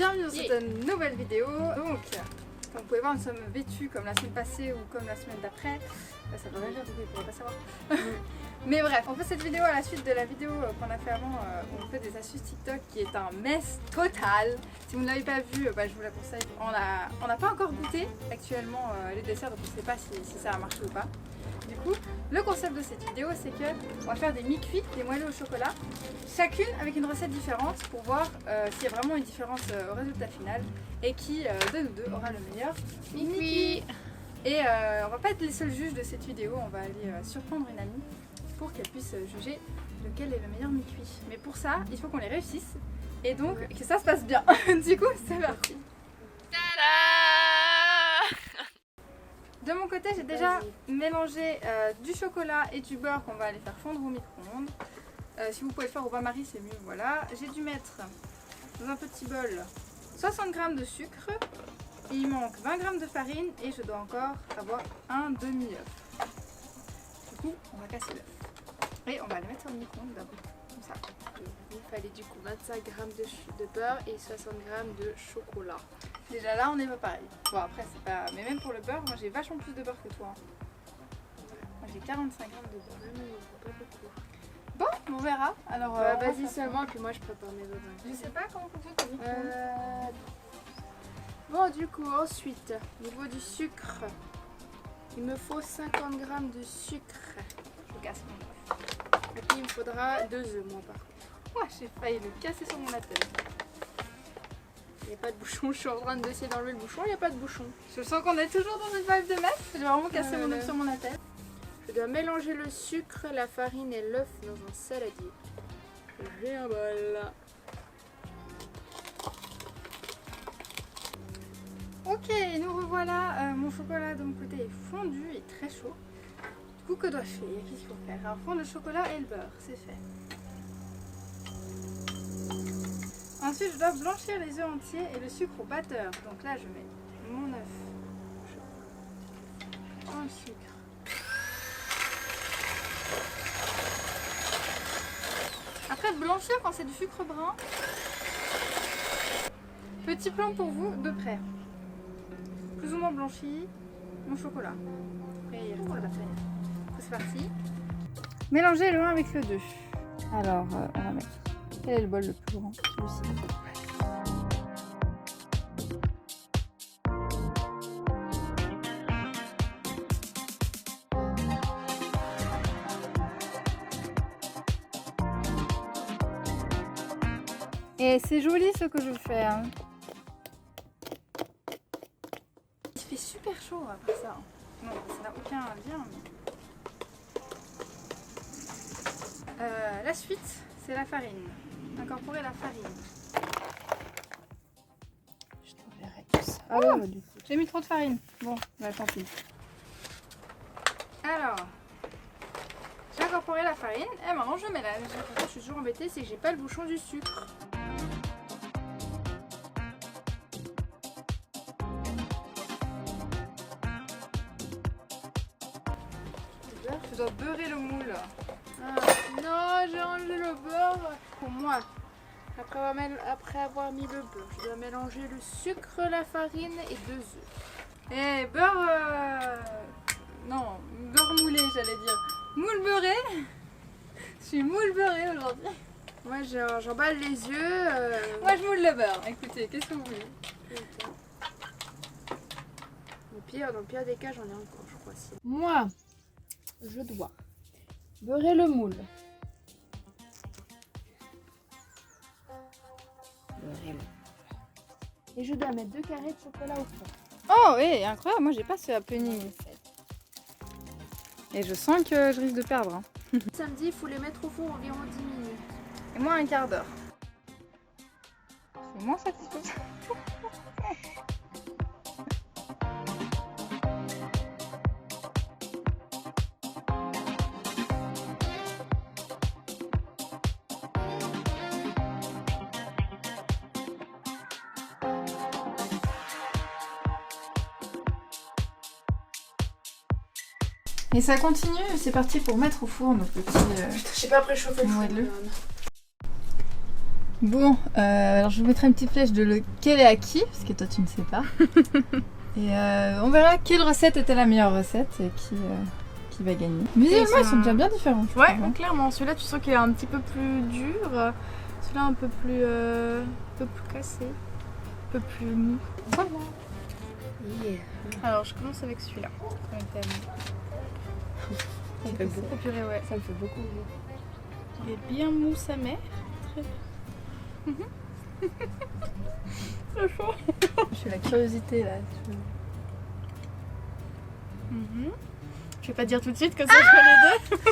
bienvenue dans cette nouvelle vidéo. Donc, comme vous pouvez voir, nous sommes vêtus comme la semaine passée ou comme la semaine d'après. Ça veut rien dire, du coup, ils ne pourraient pas savoir. Mais bref, on fait cette vidéo à la suite de la vidéo qu'on a fait avant où on fait des astuces TikTok qui est un mess total. Si vous ne l'avez pas vu, je vous la conseille. On n'a pas encore goûté actuellement les desserts, donc on ne sait pas si ça a marché ou pas. Du coup, le concept de cette vidéo, c'est que on va faire des mi-cuits, des moelleux au chocolat, chacune avec une recette différente pour voir s'il y a vraiment une différence au résultat final et qui de nous deux aura le meilleur mi-cuit. Et on va pas être les seuls juges de cette vidéo, on va aller surprendre une amie pour qu'elle puisse juger lequel est le meilleur mi-cuit. Mais pour ça, il faut qu'on les réussisse et donc que ça se passe bien. Du coup, c'est parti. De mon côté, j'ai déjà mélangé du chocolat et du beurre qu'on va aller faire fondre au micro-ondes. Si vous pouvez le faire au bain-marie, c'est mieux, voilà. J'ai dû mettre dans un petit bol 60 g de sucre. Il manque 20 g de farine et je dois encore avoir un demi-œuf. Du coup, on va casser l'œuf. Et on va le mettre au micro-ondes d'abord, comme ça. Il fallait du coup 25 g de beurre et 60 g de chocolat. Déjà là, on n'est pas pareil. Bon, après, c'est pas. Mais même pour le beurre, moi j'ai vachement plus de beurre que toi. Moi j'ai 45 g de beurre. Non, pas beaucoup. Bon, on verra. Alors, vas-y seulement, puis moi je prépare mes beurres. Je sais pas comment fonctionne ton micro-ondes. Bon, du coup, ensuite, au niveau du sucre, il me faut 50 g de sucre. Je casse mon œuf. Et puis il me faudra 2 œufs, moi par contre. Ouais, j'ai failli le casser sur mon attel. Il n'y a pas de bouchon, je suis en train d'essayer d'enlever le bouchon, il n'y a pas de bouchon. Je sens qu'on est toujours dans une vibe de mess. Je vais vraiment casser mon œuf sur mon attel. Je dois mélanger le sucre, la farine et l'œuf dans un saladier. J'ai un bol. Ok, nous revoilà. Mon chocolat de mon côté est fondu et très chaud. Du coup, que dois-je faire? Qu'est-ce qu'il faut faire? Alors, fondre le chocolat et le beurre, c'est fait. Ensuite, je dois blanchir les œufs entiers et le sucre au batteur. Donc là, je mets mon œuf dans le sucre. Après, blanchir quand c'est du sucre brun. Petit plan pour vous, de près. Plus ou moins blanchi mon chocolat. Après, il restera la farine. C'est parti. Mélangez le 1 avec le 2. Alors, on va mettre. Quel est le bol le plus grand? Celui-ci. Et c'est joli ce que je fais. Hein. Il fait super chaud après ça. Non, ça n'a aucun lien. Mais... la suite, c'est la farine. Incorporer la farine. Je t'enverrai tout ça. Ah ouais, du coup. J'ai mis trop de farine. Bon, bah tant pis. Alors, j'ai incorporé la farine et maintenant je mélange. Je suis toujours embêtée, c'est que j'ai pas le bouchon du sucre. Je dois beurrer le moule. Ah, non, j'ai enlevé le beurre pour moi. Après avoir mis le beurre, je dois mélanger le sucre, la farine et 2 œufs. Et beurre... Non, beurre moulé j'allais dire. Moule beurré. Je suis moule beurré aujourd'hui. Moi j'emballe les yeux. Moi je moule le beurre. Écoutez, qu'est-ce que vous voulez? Dans le pire des cas, j'en ai encore, je crois. Moi, je dois beurrer le moule. Et je dois mettre 2 carrés de chocolat au fond. Oh oui, incroyable, moi j'ai pas ce happening. Et je sens que je risque de perdre. Hein. Samedi, il faut les mettre au four environ 10 minutes. Et moi un quart d'heure. C'est moins satisfaisant. Et ça continue, c'est parti pour mettre au four notre petit J'ai pas préchauffé le moelleux. Bon, alors je vous mettrai une petite flèche de lequel est à qui, parce que toi tu ne sais pas. Et on verra quelle recette était la meilleure recette et qui va gagner. Visuellement, ils sont déjà bien différents. je Ouais, trouve, hein. clairement. Celui-là, tu sens qu'il est un petit peu plus dur. Celui-là, un peu plus cassé. Un peu plus mou. Voilà. Alors, je commence avec celui-là. Ça me fait beaucoup. Oh, purée, ouais. Ça me fait beaucoup. Il est bien mou, sa mère. Très bien. C'est chaud. Je suis la curiosité là. Je vais pas dire tout de suite, comme ça je fais les deux.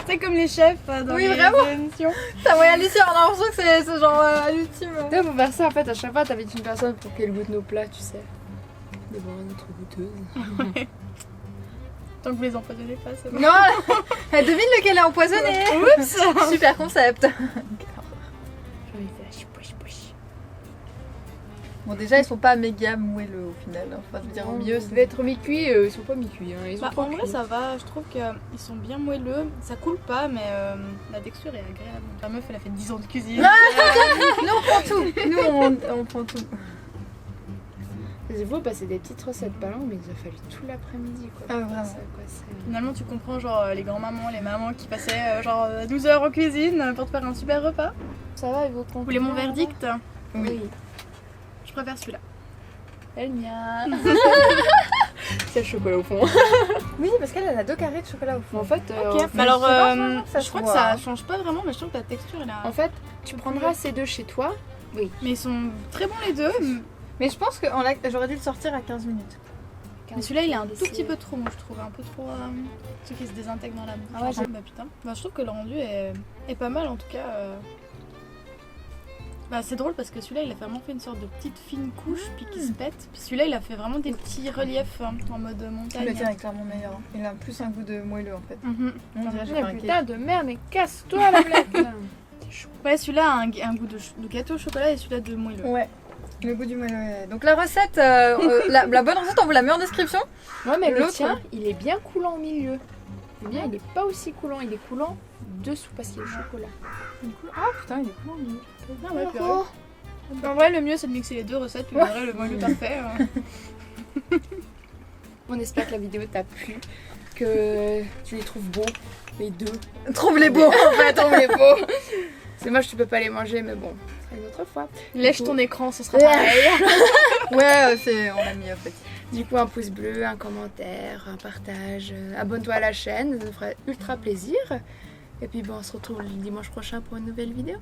C'est comme les chefs dans Oui, les vraiment. émissions. Ça va y aller sur, on a l'impression que c'est genre à l'ultime. Toi, pour faire ça, en fait, à chaque fois, t'invites une personne pour qu'elle goûte nos plats, tu sais. Devant notre goûteuse. Tant que vous les empoisonnez pas, c'est bon. Non, elle devine lequel est empoisonné. Oups. Super concept. J'ai envie de faire chipoche. Bon, déjà, ils sont pas méga moelleux au final. Enfin, je veux dire, au milieu, Ça devait être mi-cuit, ils sont pas mi-cuits. Hein. Ils sont En vrai, ça va. Je trouve qu'ils sont bien moelleux. Ça coule pas, mais la texture est agréable. La meuf, elle a fait 10 ans de cuisine. Nous, on prend tout. Nous, on prend tout. C'est beau, bah, c'est des petites recettes pas longues, mais il nous a fallu tout l'après-midi. Quoi. Ah, vraiment. Ça, quoi, c'est- Finalement, tu comprends genre les grands-mamans, les mamans qui passaient genre 12 heures en cuisine pour te faire un super repas. Ça va, ils vont Vous voulez mon verdict? Oui. Je préfère celui-là. Elle mien. C'est le chocolat au fond. Oui, parce qu'elle a 2 carrés de chocolat au fond. En fait, Mais alors, ça je se crois que voit, ça hein. change pas vraiment, mais je trouve que la texture elle a. en fait, tu prendras ces deux chez toi. Mais ils sont très bons les deux. Mais je pense que j'aurais dû le sortir à 15 minutes. Mais celui-là il est un tout petit peu trop mou, je trouve. Un peu trop. Ce qui se désintègre dans la bouche. Ah ouais, Bah putain. Bah, je trouve que le rendu est pas mal en tout cas. Bah, c'est drôle parce que celui-là il a vraiment fait une sorte de petite fine couche puis qui se pète. Puis celui-là il a fait vraiment des petits reliefs en mode montagne. Le tien est clairement meilleur. hein. Il a plus un goût de moelleux en fait. Mhm. On dirait que j'ai Mais fait un putain cake. de merde, mais casse-toi la blague. Ouais, celui-là a un goût de gâteau au chocolat et celui-là de moelleux. Ouais. Le goût du moelleux. Ouais. Donc la recette, la bonne recette, on vous la met en description. Ouais, mais le L'autre, tien, il est bien coulant au milieu. Le mien, il est pas aussi coulant, il est coulant dessous parce qu'il y a le chocolat. Ah putain, il est cool. lui. Ah ouais, purée. En vrai, le mieux c'est de mixer les deux recettes, puis vous aurez le moelleux parfait. On espère que la vidéo t'a plu, que tu les trouves beaux, les deux. Trouve les beaux. En fait, on les beaux. C'est moche, tu peux pas les manger, mais bon, ce sera une autre fois. Lèche ton écran, ce sera pareil. Ouais, on l'a mis en fait. Du coup, un pouce bleu, un commentaire, un partage. Abonne-toi à la chaîne, ça nous fera ultra plaisir. Et puis, bon, on se retrouve le dimanche prochain pour une nouvelle vidéo.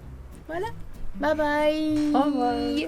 Voilà. Bye bye. Au revoir.